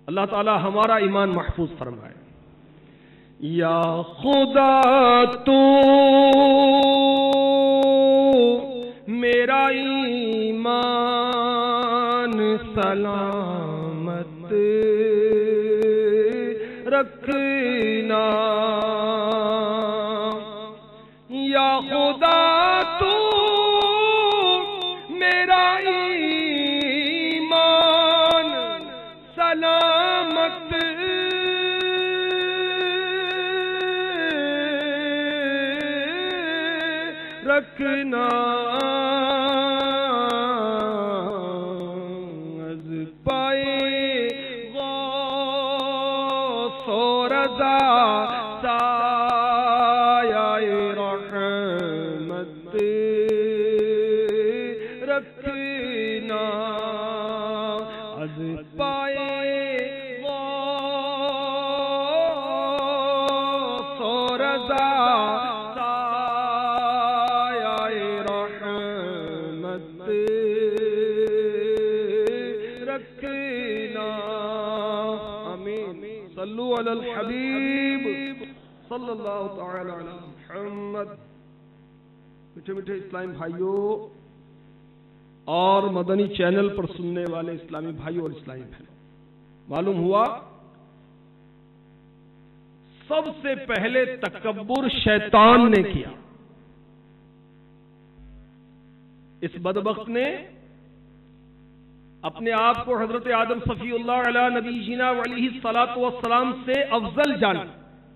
اللہ تعالی ہمارا ایمان محفوظ فرمائے. یا خدا تو میرا ایمان سلامت رکھنا. یا خدا تو میرا ایمان سلامت رکھنا. از پائے غوث و رضا سایہ رحمت رکھنا. از پائے غوث و رضا صلو علی الحبیب صلی اللہ تعالی علی محمد. میٹھے میٹھے اسلامی بھائیوں اور مدنی چینل پر سننے والے اسلامی بھائیوں اور اسلامی بہنوں، معلوم ہوا سب سے پہلے تکبر شیطان نے کیا. اس بدبخت نے اپنے آپ کو حضرت آدم صفی اللہ علیہ نبی جینا علیہ الصلوۃ والسلام سے افضل جانا.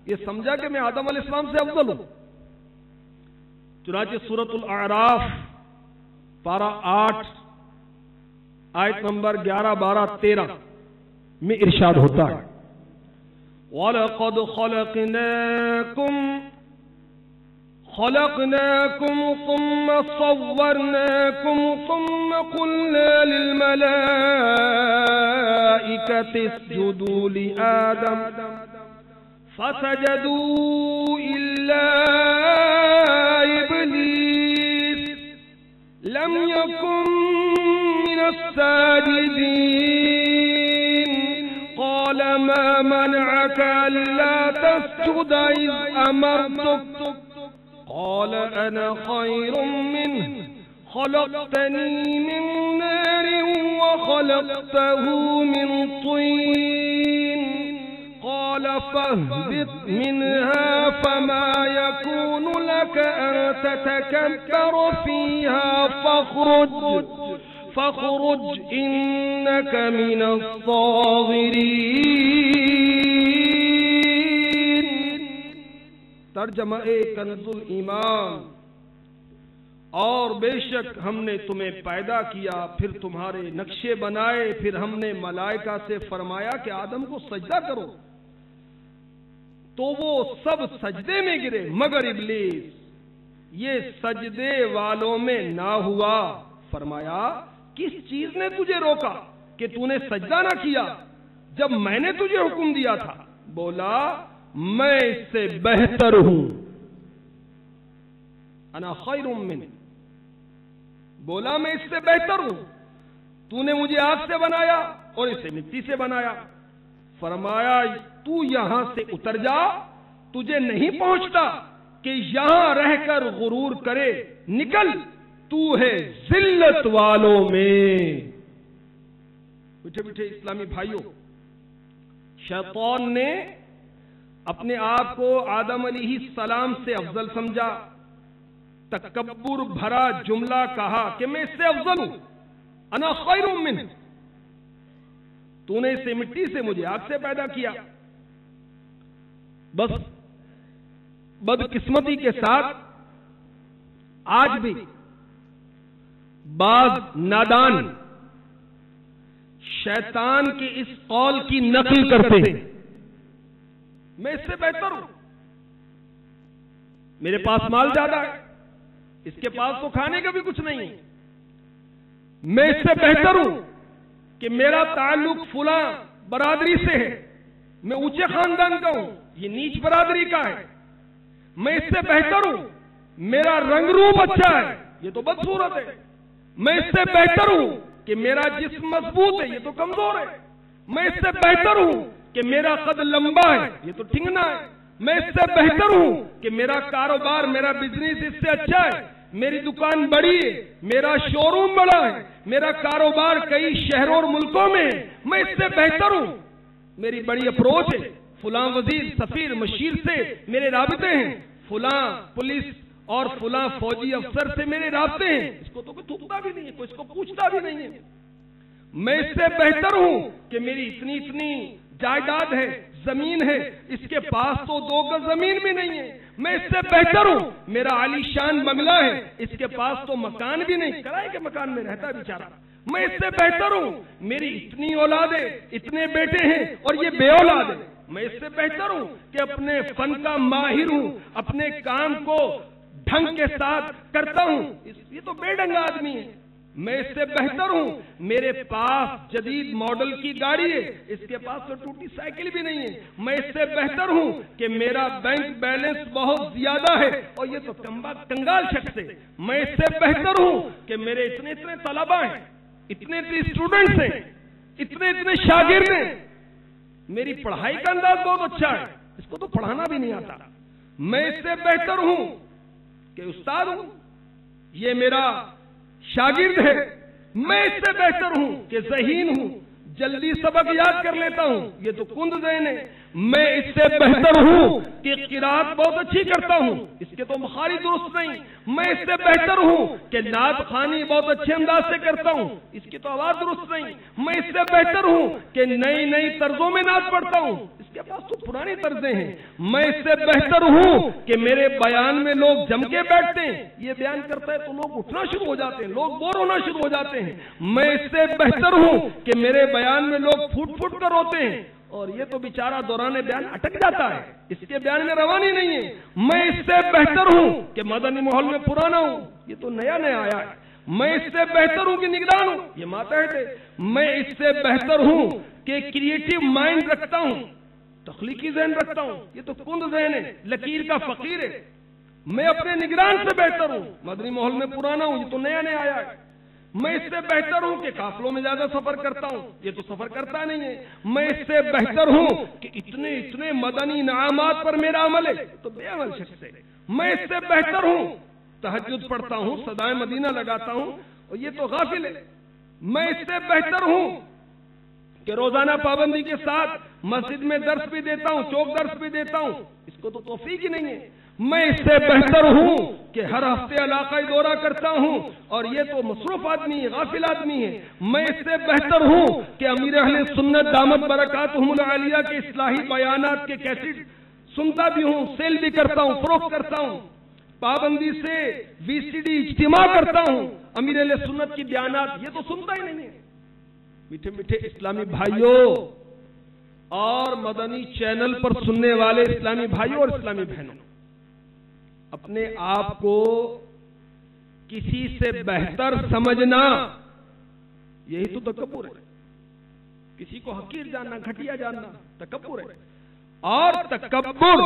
یہ سمجھا کہ میں آدم علیہ السلام سے افضل ہوں. چنانچہ سورۃ الاعراف پارہ 8 آیت نمبر 11 12 13 میں ارشاد ہوتا ہے وَلَقَدْ خلقناكم ثم صورناكم ثم قلنا للملائكة اسجدوا لآدم فسجدوا إلا إبليس لم يكن من الساجدين قال ما منعك ألا تسجد إذ أمرتك قال أنا خير منه خلقتني من نار وخلقته من طين قال فاهبط منها فما يكون لك أن تتكبر فيها فاخرج إنك من الصاغرين. ترجمہ کنز الایمان. اور بے شک ہم نے تمہیں پیدا کیا، پھر تمہارے نقشے بنائے، پھر ہم نے ملائکہ سے فرمایا کہ آدم کو سجدہ کرو، تو وہ سب سجدے میں گرے مگر ابلیس یہ سجدے والوں میں نہ ہوا. فرمایا کس چیز نے تجھے روکا کہ تو نے سجدہ نہ کیا جب میں نے تجھے حکم دیا تھا؟ بولا میں اس سے بہتر ہوں، انا خیر من. بولا میں اس سے بہتر ہوں، تو نے مجھے آگ سے بنایا اور اسے مٹی سے بنایا. فرمایا تو یہاں سے اتر جا، تجھے نہیں پہنچتا کہ یہاں رہ کر غرور کرے، نکل، تو ہے ذلت والوں میں. میٹھے میٹھے اسلامی بھائیوں، شیطان نے اپنے آپ کو آدم علیہ السلام سے افضل سمجھا، تکبر بھرا جملہ کہا کہ میں اس سے افضل ہوں، انا خیر منہ، تو نے اسے مٹی سے مجھے آگ سے پیدا کیا. بس بدقسمتی کے ساتھ آج بھی بعض نادان شیطان کے اس قول کی نقل کرتے ہیں میں اس سے بہتر ہوں، میرے پاس مال زیادہ ہے، اس کے پاس تو کھانے کا بھی کچھ نہیں ہے، میں اس سے بہتر ہوں کہ میرا تعلق فلاں برادری سے ہے، میں اونچے خاندان کا ہوں، یہ نیچ برادری کا ہے، میں اس سے بہتر ہوں، میرا رنگ روپ اچھا ہے، یہ تو بدصورت ہے، میں اس سے بہتر ہوں کہ میرا جسم مضبوط ہے، یہ تو کمزور ہے، میں اس سے بہتر ہوں کہ میرا قد لمبا ہے، یہ تو ٹھنگنا ہے، میں اس سے بہتر ہوں کہ میرا کاروبار، میرا بزنس اس سے اچھا ہے، میری دکان بڑی ہے، میرا شو روم بڑا ہے، میرا کاروبار کئی شہروں اور ملکوں میں ہے، میں اس سے بہتر ہوں، میری بڑی اپروچ ہے، فلاں وزیر، سفیر، مشیر سے میرے رابطے ہیں، فلاں پولیس اور فلاں فوجی افسر سے میرے رابطے ہیں، اس کو تو کوئی تھوکتا بھی نہیں ہے، کوئی اس کو پوچھتا بھی نہیں ہے، میں اس سے بہتر ہوں کہ میری اتنی جائیداد ہے، زمین ہے، اس کے پاس تو 2 گز زمین بھی نہیں ہے، میں اس سے بہتر ہوں، میرا عالی شان بنگلہ ہے، اس کے پاس تو مکان بھی نہیں، کرائے کے مکان میں رہتا بیچارہ، میں اس سے بہتر ہوں، میری اتنی اولاد ہے، اتنے بیٹے ہیں اور یہ بے اولاد ہے، میں اس سے بہتر ہوں کہ اپنے فن کا ماہر ہوں، اپنے کام کو ڈھنگ کے ساتھ کرتا ہوں، یہ تو بے ڈھنگا آدمی ہے، میں اس سے بہتر ہوں، میرے پاس جدید ماڈل کی گاڑی ہے، اس کے پاس تو ٹوٹی سائیکل بھی نہیں ہے، میں اس سے بہتر ہوں کہ میرا بینک بیلنس بہت زیادہ ہے اور یہ تو کنگال شخص ہے، میں اس سے بہتر ہوں کہ میرے اتنے طلباء ہیں، اتنے اسٹوڈنٹس ہیں، اتنے شاگرد ہیں، میری پڑھائی کا انداز بہت اچھا ہے، اس کو تو پڑھانا بھی نہیں آتا، میں اس سے بہتر ہوں کہ استاد ہوں، یہ میرا شاگرد ہے، میں اس سے بہتر ہوں کہ ذہین ہوں، جلدی سبق یاد کر لیتا ہوں، یہ تو کند ذہن ہے، میں اس سے بہتر ہوں کہ قرات بہت اچھی کرتا ہوں، اس کے تو مخارج درست نہیں، میں اس سے بہتر ہوں کہ نعت خوانی بہت اچھے انداز سے کرتا ہوں، اس کی تو آواز درست نہیں، میں اس سے بہتر ہوں کہ نئی طرزوں میں نعت پڑھتا ہوں، اس کے پاس تو پرانی طرزیں ہیں، میں اس سے بہتر ہوں کہ میرے بیان میں لوگ جم کے بیٹھتے ہیں، یہ بیان کرتا ہے تو لوگ اٹھنا شروع ہو جاتے ہیں، لوگ بور ہونا شروع ہو جاتے ہیں، میں اس سے بہتر ہوں کہ میرے بیان میں لوگ پھوٹ کر روتے ہیں، اور یہ تو بیچارہ دوران بیان اٹک جاتا ہے، اس کے بیان میں روانی نہیں ہے، میں اس سے بہتر ہوں کہ مدنی ماحول میں پرانا ہوں، یہ تو نیا آیا ہے، میں اس سے بہتر ہوں کہ نگران ہوں، یہ ماتحت ہے، میں اس سے بہتر ہوں کہ کریٹو مائنڈ رکھتا ہوں، تخلیقی ذہن رکھتا ہوں، یہ تو کند ذہن ہے، لکیر کا فقیر ہے، میں اپنے نگران سے بہتر ہوں، مدنی ماحول میں پرانا ہوں، یہ تو نیا آیا ہے، میں اس سے بہتر ہوں کہ قافلوں میں زیادہ سفر کرتا ہوں، یہ تو سفر کرتا نہیں ہے، میں اس سے بہتر ہوں کہ اتنے مدنی انعامات پر میرا عمل ہے، تو بے عمل شخص ہے، میں اس سے بہتر ہوں، تہجد پڑھتا ہوں، صدائے مدینہ لگاتا ہوں، اور یہ تو غافل ہے، میں اس سے بہتر ہوں کہ روزانہ پابندی کے ساتھ مسجد میں درس بھی دیتا ہوں، چوک درس بھی دیتا ہوں، اس کو تو توفیق ہی نہیں ہے، میں اس سے بہتر ہوں کہ ہر ہفتے علاقائی دورہ کرتا ہوں، اور یہ تو مصروف آدمی ہے، غافل آدمی ہے، میں اس سے بہتر ہوں کہ امیر اہل سنت دامت برکاتہم العالیہ کے اصلاحی بیانات کے کیسٹ سنتا بھی ہوں، سیل بھی کرتا ہوں، فروخت کرتا ہوں، پابندی سے VCD اجتماع کرتا ہوں، امیر اہل سنت کی بیانات، یہ تو سنتا ہی نہیں ہے، میٹھے اسلامی بھائیوں اور مدنی چینل پر سننے والے اسلامی بھائیوں اور اسلامی بہنوں، اپنے آپ کو کسی سے بہتر سمجھنا یہی تو تکبر ہے، کسی کو حقیر جاننا، گھٹیا جاننا تکبر ہے، اور تکبر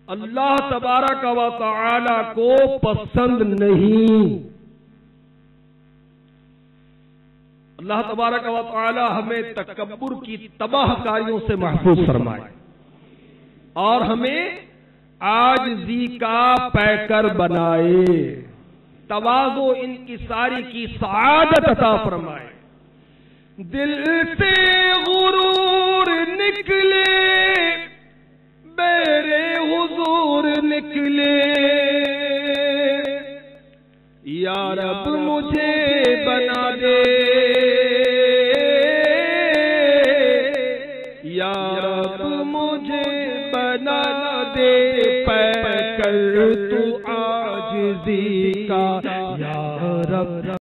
اللہ تبارک و تعالی کو پسند نہیں، اللہ تبارک و تعالی ہمیں تکبر کی تباہ کاریوں سے محفوظ فرمائے اور ہمیں عاجزی کا پیکر بنائے، تواضع انکساری کی سعادت عطا فرمائے، دل سے غرور نکلے بیر حضور نکلے، یا رب مجھے بنا دے، یا رب مجھے بنا دے پیکر تو عاجزی کا، یا رب